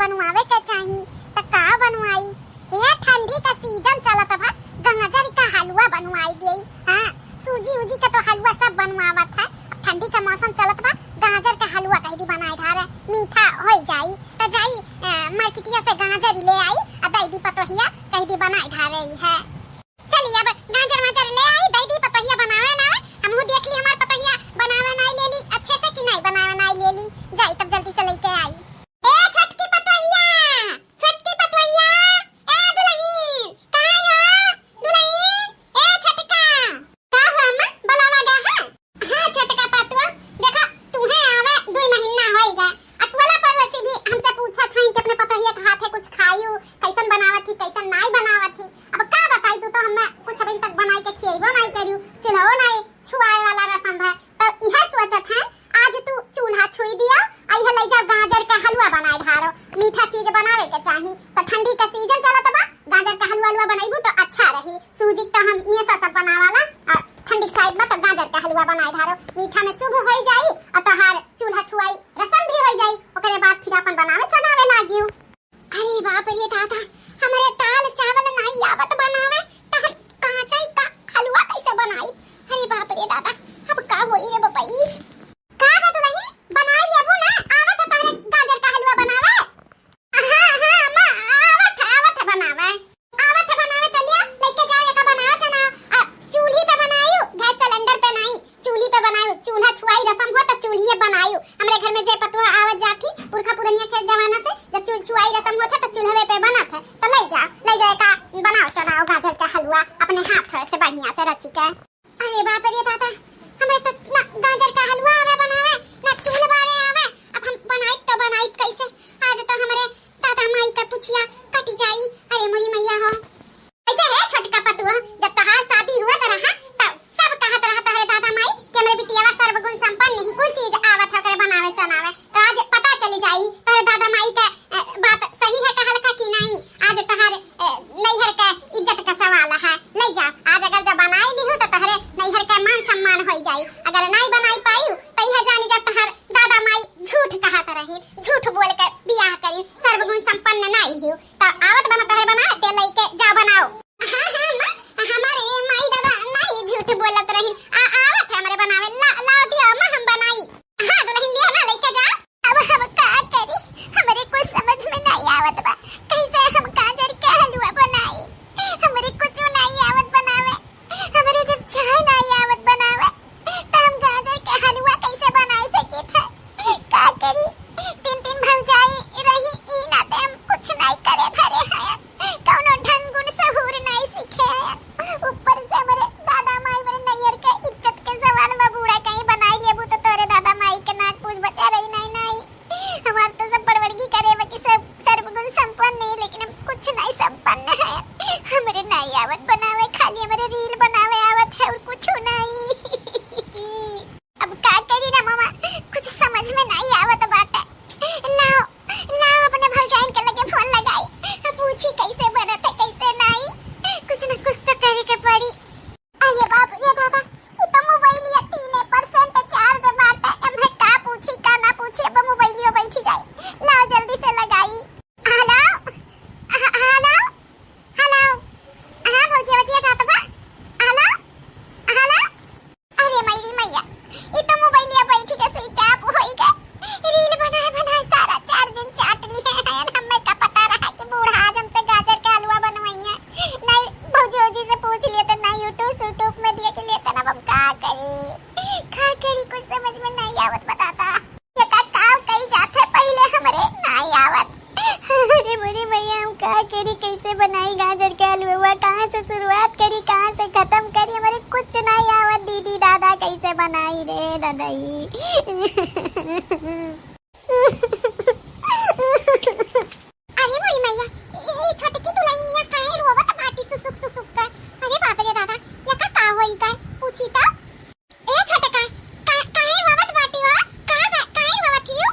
बनवावे के चाहिए त का बनवाई। ये ठंडी का सीजन चलत बा, गाजर का हलवा बनवाई देई। हां सूजी उजी का तो हलवा सब बनवावत है। ठंडी का मौसम चलत बा, गाजर का हलवा कह दी बनाए ढारे, मीठा हो जाई त जाई मार्केटिया से गाजर ले आई आ दई दी पतोहिया कह दी बनाए ढारे है। चलिए अब गाजर ले आई दई दी पतोहिया बनावे ना, हमहू देख ली हमार पतोहिया बनावे ना ले ली अच्छे से कि नहीं बनावे ना ले ली। जाई तब जल्दी से लेके आई। ए छोटकी पतोहिया, ए दुल्हन कहां हो? दुल्हन ए छोटका का हुआ अम्मा बुलावा गा है? हां छोटका पतुआ देखा तूहे आवे 2 महीना होई गए। अतवाला परवसी भी हमसे पूछा था कि अपने पतोहिया के हाथ है कुछ खाइयो, कैसन बनावत थी कैसन नहीं बनावत थी। अब का बताई तू तो हमें कुछ अभी तक बनाई के खिएबो नहीं करियो, चूल्हा नहीं छुआए वाला रसम है। तो यह सोचत है आज तू चूल्हा छुई दिया आई है ले जाओ गाजर का हलवा बनाए ढारो। मीठा चीज बनावे के चाही तो ठंडी का सीजन चलत बा, गाजर का हलवा बनाइबू तो अच्छा रही। सूजी तो हम हमेशा सब बनावाला और ठंडी साइड में तो गाजर का हलवा बनाए ढारो, मीठा में शुभ हो जाई और तोहार चूल्हा छुआई रसम भी हो जाई। ओकरे बाद फिर अपन बनावे चनावे लागियो। अरे बाप रे दादा हमरे दाल चावल नहीं आवत बनावे त हम कांचई का हलवा कैसे बनाई। अरे बाप रे दादा अब का होई रे बपई। का बात नहीं बनाई लेबू ना आवत है तोरे गाजर का हलवा बनावे। हां अम्मा आवत है बनावे तो लिया लेके जाए का बनाओ चना चूल्ही पे बनाइयो, गैस सिलेंडर पे नहीं चूल्ही पे बनाइयो। चूल्हा छुआई रसम हो तो चूल्ही बनाइयो। हमरे घर में जे पतुआ आवत जाती पुरखा पुरनिया के जमाना से जब चूल्हा छुआई रसम होता तो चूल्हे पे बनत है तो ले जा का बनाओ चनाओ गाजर का हलवा अपने हाथ से बढ़िया से रची के। अरे बाप रे दादा हमें तो ना गाजर का हलवा आवे बनावे ना चूल्हा बारे आवे। अब हम बनाई कैसे? आज तो हमारे दादा माई का पुछिया कट जाई। अरे मोरी मैया हो ऐसे है छोटका पतुआ जब तहार शादी हुआ त रहा तब सब कहत रहा तहरे दादा माई कि हमरे बिटियावा सर्वगुण संपन्न नहीं कुल चीज आवत है करे बनावे चनावे। तो आज पता चली जाई तहरे दादा माई का बात सही है कहल का कि नहीं। आज तहार नैहर का इज्जत का सवाल है। ले जा आज अगर जब बनाई ली हो तो तहरे नैहर का मान सम्मान हो जाई। अगर नहीं बनाई पाई तो यह जानी जब तहर दादा माई झूठ कहत रही, झूठ बोल के बियाह करी, सर्वगुण संपन्न नहीं हो तो आवत बना तहरे बना के लेके जा बनाओ। हां हमारे माई दादा नहीं झूठ बोलत रही आवत है हमरे बनावे लाओ दियो अम्मा हम बनाई। हां दुल्हन लियो ना लेके जा। अब हम का करी हमरे कुछ समझ में नहीं आवत बा कैसे हम गाजर का हलवा बनाई। हमरे कुछ नहीं आवत बनावे, हमरे जब चाय नहीं आवत बनावे तो हम गाजर का हलवा कैसे बनाई सके थे। का करी तीन भौजाई रही ई ना ते हम कुछ नहीं करे थारे हैं कौनो ढंग गुण सहूर नहीं सीखे हैं। ऊपर से हमरे दादा माई मेरे नैयर के इज्जत के सवाल में बूढ़ा कहीं बनाई लेबू तो तोरे दादा माई के नाक पूछ बचा रही नहीं। हमार तो सब परवरगी करे बाकी सब सर्वगुण संपन्न नहीं लेकिन हम कुछ नहीं संपन्न है। हमरे नहीं आवत बनावे खाली हमरे रील बनावे आवत है और कुछ नहीं। अब का करी ना मामा कुछ समझ में नहीं आवत बाटे। लाओ अपने भौजाई के लगे फोन लगाई पूछी कैसे बनत है कैसे नहीं, कुछ न कुछ तो करे के पड़ी। अरे बाप रे दादा ये तो मोबाइल या 3% चार्ज बाटे। अब मैं का पूछी का ना पूछी अब मोबाइलियो बैठ जाए। लाओ जल्दी से लगाई। हेलो हां भौजी जात बा। हेलो अरे मेरी मैया ये तो मोबाइलिया बैठ के स्विच ऑफ होई गए। रील बनाए सारा चार्जिंग चाट ली है। हमें का पता रहा कि बूढ़ा आज हमसे गाजर का हलवा बनवाइए नहीं भौजी से पूछ लिए तो नहीं यूट्यूब में देख लिए तो अब का करी कुछ समझ में नहीं आवत बताता ये का कई जाते पहले हमरे नहीं आवत। अरे मोरी भैया हम का करी कैसे बनाई गाजर का हलवा, कहां से शुरुआत करी कहां से खत्म करी हमरे कुछ नहीं आवत। दीदी दादा कैसे बनाई रे दादाई। अरे मोरी मैया ये छोटकी दुल्हनिया काहे रोवत बाटी सुसुक कर। अरे बाप रे दादा ये का होई का पूछी त ए छोटका काहे रोवत बाटी हो काहे रोवत हियो।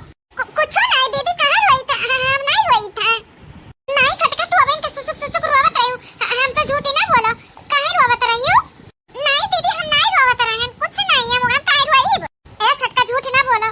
कुछ नहीं दीदी काहे रोई था हम नहीं रोई था। नहीं छोटका तू अबे के सुसुक रोवत रही हमसे झूठी ना बोलो काहे रोवत रही हो। नहीं दीदी हम नहीं रोवत रहे कुछ नहीं हम काहे रोई। ए छोटका झूठ ना बोलो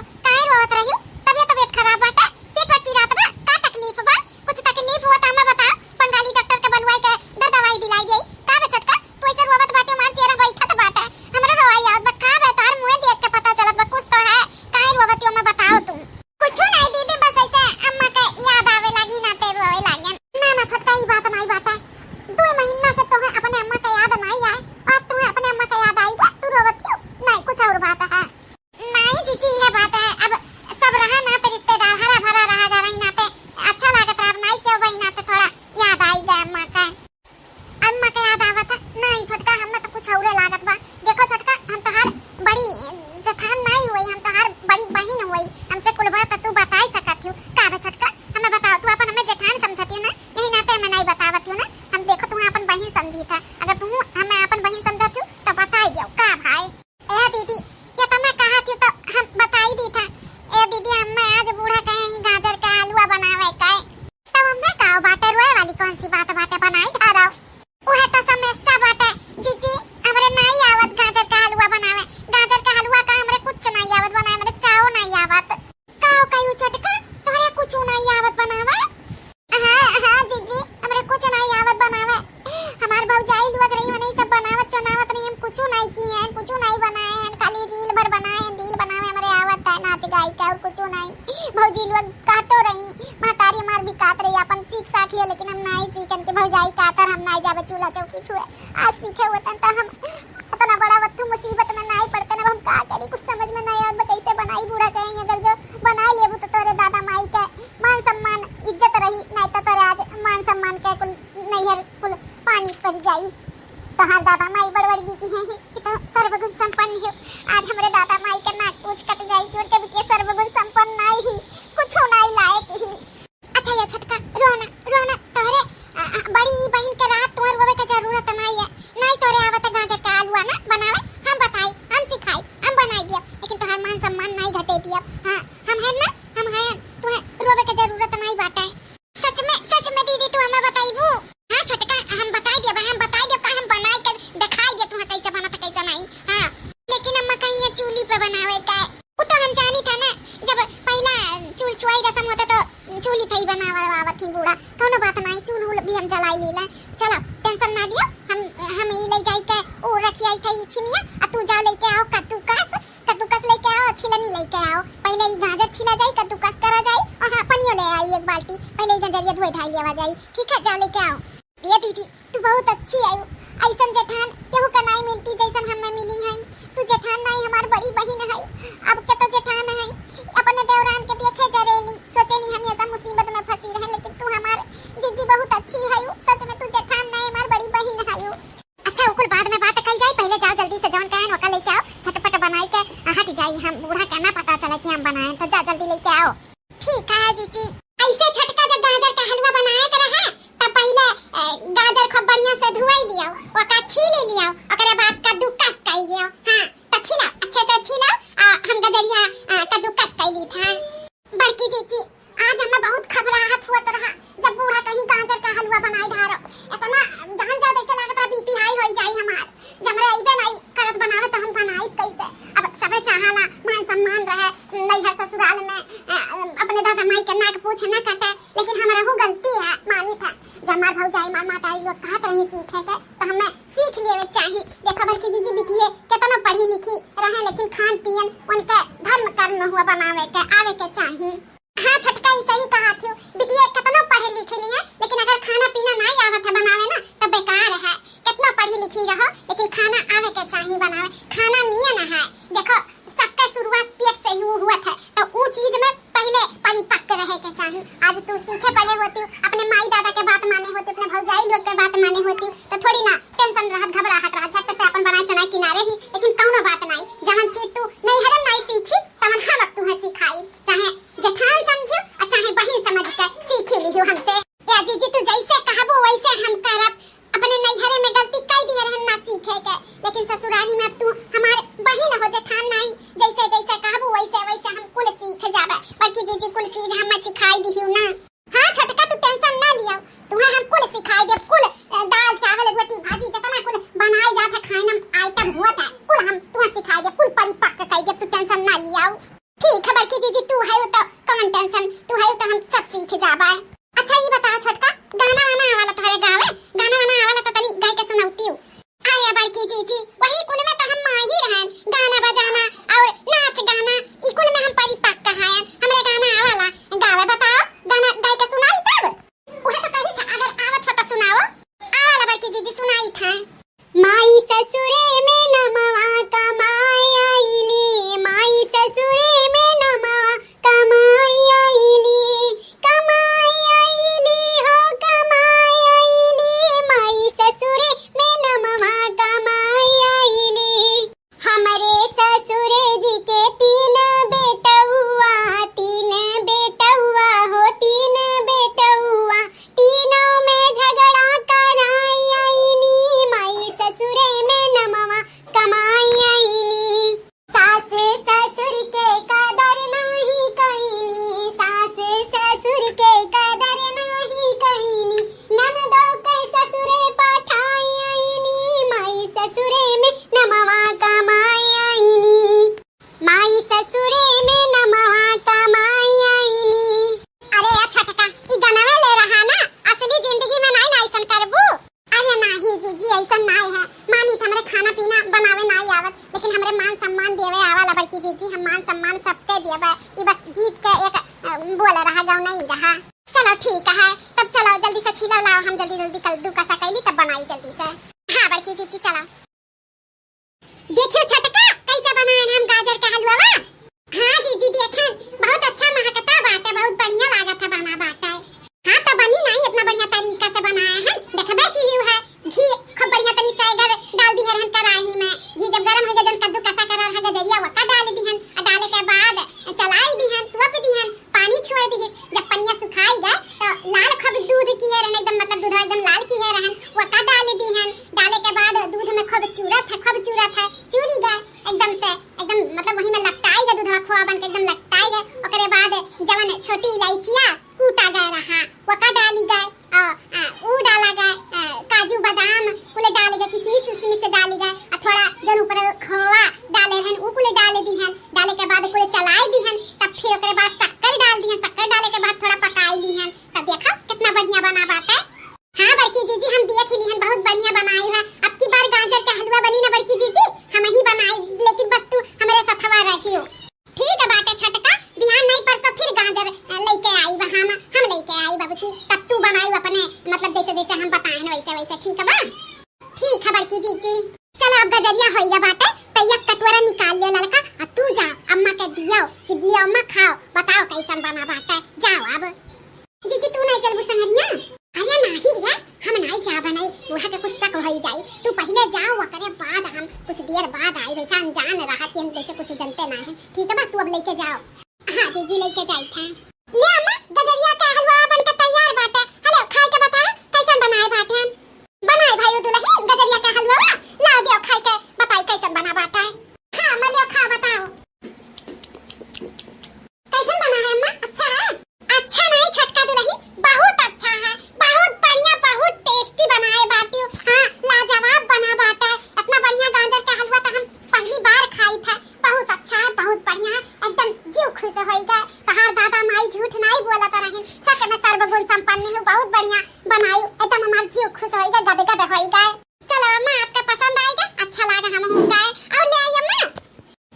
होई हमसे कुल बात तू बता ही सकत हो का बे छोटका हमें बताओ तू अपन हमें जेठान समझती हो ना यही नाते हमें नहीं बतावत हो ना हम देखो तू अपन बहन समझी था अगर तू हमें अपन बहन समझती हो तो बता ही दियो का भाई ए दीदी ये तो मैं कहा थी तो हम बता ही दी था ए दीदी हमें आज बूढ़ा कहे गाजर का हलवा बनावे का तब हमें का बाटे रोए वाली कौन सी बात बाटे बनाई खा रहा ओहे तो समस्या बाटे जीजी हमरे नहीं आवत गाजर का हलवा बनावे गाजर का हलवा का हमरे कुछ नहीं आवत बनावे मेरे चाव नहीं आवत काओ कयू छोटका तोरे कुछ नहीं आवत बनावे हां जीजी हमरे कुछ नहीं आवत बनावे हमार भौजाई लोग रही नहीं सब बनावत चनावत नहीं हम कुछ नहीं किए हैं कुछ नहीं बनाए हैं खाली रील भर बनाए हैं रील बनावे हमरे आवत है नाच गाई का और कुछ नहीं भौजी लोग कहतो रही मातारी मार भी कात रही अपन सीख साखियो लेकिन हम नहीं सीखन के भौजाई कातर हम नहीं जावे चूल्हा चौकी छुए आज सीखे होतन तो हम इतना बड़ा वत्तु मुसीबत में नहीं पड़ते ना हम का करी कुछ समझ में नहीं आवत कैसे बनाई बूढ़ा कहीं अगर जो बना लेबू तो तोरे दादा माई के मान सम्मान इज्जत रही नहीं तो तोरे आज मान सम्मान के कुल नैहर कुल पानी पड़ जाई तहार दादा माई बड़बड़गी की है तो सर्वगुण संपन्न है आज हमरे दादा माई के नाक पूछ कट जाई कि उनके भी के सर्वगुण संपन्न नहीं ही कुछ नहीं लायक ही अच्छा ये छटका रोना तोरे बड़ी बहन के रात तुम्हारे रोवे के जरूरत नहीं है नहीं तोरे आवत गाजर का हलवा ना बनावे हम बताई हम सिखाई हम बनाई दिया लेकिन तोहार मान सम्मान नहीं घटे दिया हां हम है ना हम है तुम्हें रोवे के जरूरत नहीं बाटे सच में दीदी तू हमें बताईबू हां छटका हम बताई दिया हम बताई दिया का हम बनाई के दिखाई दे तुम्हें कैसे बनत कैसे नहीं हां लेकिन अम्मा कहीं ये चूल्ही पे बनावे का वो तो हम जानी था ना जब पहला चूल छुआई रसम होता तो चूल्ही पे ही बनावा आवत थी बूढ़ा कोनो बात नहीं चूल्हू भी हम जलाई लीला चलो टेंशन ना लियो हम ही ले जाई के ओ रखी आई थी छिमिया आ तू जा लेके आओ कद्दूकस लेके आओ छिलनी लेके आओ पहले ही गाजर छिला जाई कद्दूकस करा जाई और हां पनियो ले आई एक बाल्टी पहले ही गंजरिया धोई धाई लेवा जाई ठीक है जा लेके आओ ये दीदी तू बहुत अच्छी है ऐसन जेठान केहू का नहीं मिलती जैसन हमें मिली है तू जेठान नहीं हमार बड़ी बहन है अब के तो जेठान है अपने देवरान के देखे जरेली सोचेली हम ऐसा मुसीबत में फंसी रहे लेकिन तू हमार जीजी बहुत अच्छी है सच में तू जेठान नहीं हमार बड़ी बहन है अच्छा उकुल बाद में बात कही जाए पहले जाओ जल्दी से जौन कहन ओका लेके आओ झटपट बनाई के हट जाई हम बूढ़ा का ना पता चला कि हम बनाए तो जा जल्दी लेके आओ ठीक है जीजी ऐसे झटका जब गाजर का हलवा बनाए करे है तब पहले गाजर खूब बढ़िया से धुआई लियो ओका छील लियो ओकरे बाद कद्दूकस कर लियो हां तो छिला अच्छे से छिला हम गजरिया कद्दूकस कर ली था बड़की जीजी आज हमें बहुत घबराहट हुआ रहा जब बूढ़ा कहीं गाजर का हलवा बनाई धारो इतना जान जा जैसे लागत रहा बीपी हाई हो जाई हमार जमरे आइबे नहीं करत बनावे तो हम बनाई कैसे अब सबे चाहला मान सम्मान रहे नैहर ससुराल में अपने दादा माई के नाक पूछ न कटे लेकिन हमरा हो गलती है मानी था जब मार भौजाई मार माताई लोग कहत रही सीखे के तो हमें सीख लेवे चाहिए देखो बल्कि दीदी बिटिए कितना पढ़ी लिखी रहे लेकिन खान पियन उनके धर्म कर्म हुआ बनावे के आवे के चाहिए हाँ छटका ही सही कहा थी बिटिया कितना पढ़े लिखे लिए लेकिन अगर खाना पीना नहीं आवत है बनावे ना तो बेकार है कितना पढ़ी लिखी रहो लेकिन खाना आवे के चाहिए बनावे खाना मिया ना है देखो सबका शुरुआत पेट से ही हुआ था तो वो चीज में पहले परिपक्व रहे के चाहिए आज तू सीखे पढ़े होती अपने माई दादा के बात माने होती अपने भौजाई लोग के बात माने होती तो थोड़ी ना टेंशन रहत घबराहट रहा झट से अपन बनाए चना किनारे ही लेकिन कौनो बात नहीं जवन चीज तू नहीं हरम नहीं सीखी तवन हम अब तू सिखाई चाहे जेठान समझो और चाहे बहन समझ कर सीख लियो हमसे या जीजी तू जैसे कहबो वैसे हम करब अपने नैहरे में गलती कई दिए रहन ना सीखे के लेकिन ससुराली में अब तू हमार बहन हो जेठान नहीं जैसे जैसे कहबो वैसे वैसे हम कुल सीख जाबे बाकी जीजी कुल चीज हम सिखाई दियो ना हां छटका तू टेंशन ना लियो तुम्हें हम कुल सिखाई दे कुल दाल चावल रोटी भाजी जितना कुल बनाए जात है खाना आइटम हुआ था कुल हम तुम्हें सिखाई दे कुल परिपक्व कर दे तू टेंशन ना लियो ठीक है बल्कि जीजी तू है तो कौन टेंशन तू है तो हम सब सीख जाबे अच्छा ये बता छटका गाना वाना आवाला तोहरे गावे गाना वाना आवाला तो तनी गाय के सुनाउती हूं अरे बड़की जीजी वही कुल में तो हम माहिर हैं गाना बजाना और नाच गाना ई कुल में हम परिपक्व हैं हमरे गाना आवाला गावे बताओ गाना गाय के सुनाई तब ओहे तो कही था अगर आवत हो तो सुनाओ आवाला बड़की जीजी सुनाई था माई ससुरे में नमवा कमाई आईली माई ससुरे में नमवा कमाई आईली हो कमाई आईली माई ससुरे में नमवा कमाई आईली हमरे ससुरे जी के 3 बेटउआ बोला रहा गाँव नहीं रहा। चलो ठीक है, तब चलो जल्दी से छीला लाओ, हम जल्दी जल्दी कद्दू का सकैली तब बनाई जल्दी से। हाँ बड़की जीजी चलो। देखियो छोटका कैसे बनाए हम गाजर का हलवा। हाँ जीजी देखन बहुत अच्छा महकता बाटे, बहुत बढ़िया लागत है बना बाटे। हाँ तो बनी नहीं इतना बढ़िया तरीका से बनाया है, देखबे की है घी खूब बढ़िया तनी से इधर डाल दी हन कढ़ाई में। घी जब गरम हो गया जब कद्दू कसा कर रहा गजरिया वका डाल दी हन, डाले के बाद चलाई दी हन, तुआ पे दी हन, पानी छोड़ दी। जब पनिया सुखाई गए तो लाल खूब दूध की है रहन, एकदम मतलब दूध एकदम लाल की है रहन, वका डाल दी हन। डाले के बाद दूध में खूब चूरत है चूरी गए एकदम से, एकदम मतलब वही में लपटाई गए दूधवा खोआ बन के एकदम लपटाई गए। ओकरे बाद जवन छोटी इलायचिया कूटा गए रहा वका डाली गए, ऊ डाला गए काजू बादाम कुले डाले गए, किशमिश उशमिश से डाली गए, और थोड़ा जन ऊपर खोआ डाले हन ऊ कुले डाले दी हन। डाले के बाद कुले चलाई दी हन, तब फिर ओकरे बाद शक्कर डाल दी हन, शक्कर डाले के बाद थोड़ा पकाई ली हन। तब देखा कितना बढ़िया बना बाटे। हाँ बड़की जीजी हम देख ली हन बहुत बढ़िया बनाई है। अब की बार गाजर का हलवा बनी ना बड़की जीजी हम ही बनाई, लेकिन बस तू हमारे साथवा रही हो। ठीक है बाटे छोटका, बिहान नहीं परसों फिर गाजर लेके आई वहां हम लेके आई बाबू की, तब तू बनाई अपने मतलब जैसे जैसे हम बताए ना वैसे वैसे। ठीक है बा, ठीक है बड़की जीजी। चलो अब गजरिया हो गया बाटे, तैया कटोरा निकाल ले लड़का, और तू जाओ अम्मा के दियो कि दियो अम्मा खाओ, बताओ कैसन बना बाटे। जाओ अब जीजी तू नहीं चलबू संगरिया। अरे नहीं रे हम नहीं जा बनाई, बूढ़ा के कुछ शक हो जाई, तू पहले जाओ वकरे बाद हम कुछ देर बाद आई, वैसा अनजान रहा कि हम जैसे कुछ जानते ना है। ठीक है बा तू अब लेके जाओ। हाँ जीजी लेके जाई था। ले अम्मा गजरिया का हलवा बन के तैयार बाटे, हेलो खाई के बता कैसन बनाए बाटे। बनाए भाई दुल्हन गजरिया का हलवा ला दियो खाई के बताई कैसन बना बाटे। हां मैं लियो खा बताओ कैसन बना है अम्मा। अच्छा है? अच्छा नहीं छोटका दुल्हन बहुत अच्छा है, बहुत बढ़िया बहुत टेस्टी बनाए बाटी। हां लाजवाब बना बाटे, इतना बढ़िया गाजर का हलवा तो हम पहली बार खाई था। बहुत अच्छा है बहुत बढ़िया है, एकदम जीव खुश हो गया। तहार दादा माई झूठ नहीं बोलत रहे, सच में सर्वगुण संपन्न है, बहुत बढ़िया बनाई, एकदम हमार जीव खुश हो गया, गदगद हो गया। चलो अम्मा आपका पसंद आएगा, अच्छा लगा हम हो गए और ले आई अम्मा।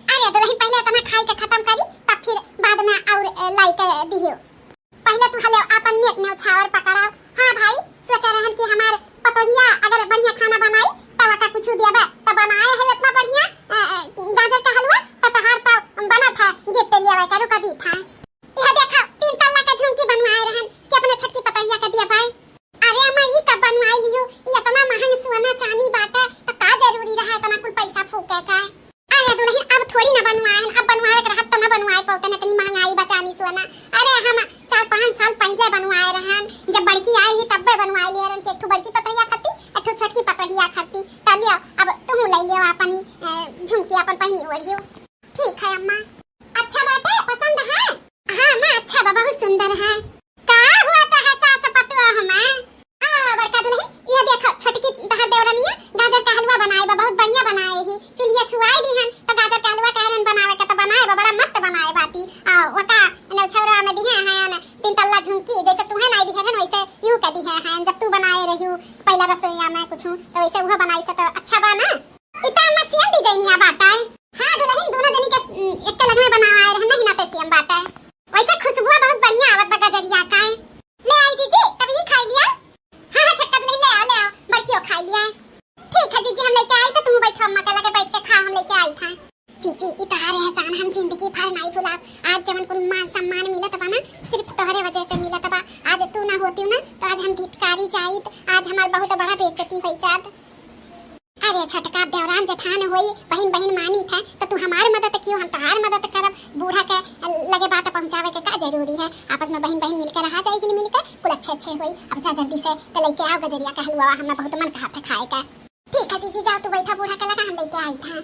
अरे दुल्हन पहले इतना खाई के खत्म करी तब फिर बाद में और लाई के दियो। पहले तू हले अपन नेक ने छावर पकड़ाओ। हां भाई सोच रहन कि हमार पतोहिया अगर बढ़िया खाना बनाई तब का कुछ देबे, तब बनाए है इतना बढ़िया गाजर का हलवा तो तहार तो बना था गिफ्ट लिया करू कदी था। यह देखो 3 तल्ला का झुमकी बनवाए रहन कि अपने छोटकी पतोहिया का दिया भाई। अरे अम्मा ई कब बनवाई लियो, ये इतना महंग सोना चांदी बाटे तो का जरूरी रहा इतना कुल पैसा फूके का। अरे दुल्हन अब थोड़ी ना बनवाए, अब बनवाए के रहत त ना बनवाए पौते न इतनी महंगाई बचानी सोना। अरे हम 4-5 साल पहले बनवाए रहन, जब बड़की आई तब बनवाए लिए रहन कि एक बड़की पतोहिया खाती एक छोटकी पतोहिया खाती। त लियो अब तुम ले लियो अपनी झुमकी अपन पहनी हो रहियो। ठीक है अम्मा। अच्छा बात है पसंद है? हां मां अच्छा बा बहुत सुंदर है। का हुआ तो है सास पतवा हमें। बड़का दुल्हन ये देखो छोटकी तहर देवरनिया गाजर का हलवा बनाए बा, बहुत बढ़िया बनाए ही, चुलिया छुआई दी हन तो गाजर का हलवा कहरन बनावे का तो बनाए बा, बड़ा मस्त बनाए बाटी। वका न छौरा में दिए हैं 3 तल्ला झुमकी जैसे तुहे नहीं दिए हन वैसे यूं का दिए हैं, जब तू बनाए रहियो पहला रसोईया में कुछ तो वैसे वो बनाई से तो अच्छा बा ना। इतना मस्त डिजाइनिया बाटा है। हां दुल्हन दोनों जनी के एक लग में बनाए रहन नहीं ना तो सीएम बाटा है, वैसे खुशबू बहुत बढ़िया आवत बा गजरिया का है। ले आई जीजी तब ही खाई लिया। हां छोटका ले आओ बड़कियो खा लिया। ठीक है जीजी हम लेके आए तो तुम बैठो अम्मा के लगे बैठ के खा, हम लेके आई था। जीजी ई तोहारे एहसान हम जिंदगी भर नहीं भुलाब, आज जवन कुल मान सम्मान मिलत बा ना सिर्फ तोहरे वजह से मिलत बा। आज तू ना होती ना तो आज हम धिक्कारी जाइत, आज हमार बहुत बड़ा बेइज्जती होई जात। अरे छोटका देवरान जेठान होई बहन बहन मानी थे तो तू हमार मदद क्यों, हम तोहार मदद करब। बूढ़ा के लगे बात पहुंचावे के का जरूरी है, आपस में बहन बहन मिलकर रहा जाएगी मिलकर कुल अच्छे होई। अब जा जल्दी से तो लेके आओ गजरिया का हलवा, हमें बहुत मन कहा था खाए का। ठीक है जीजी जाओ तू बैठा, बूढ़ा के लगा हम लेके आई था।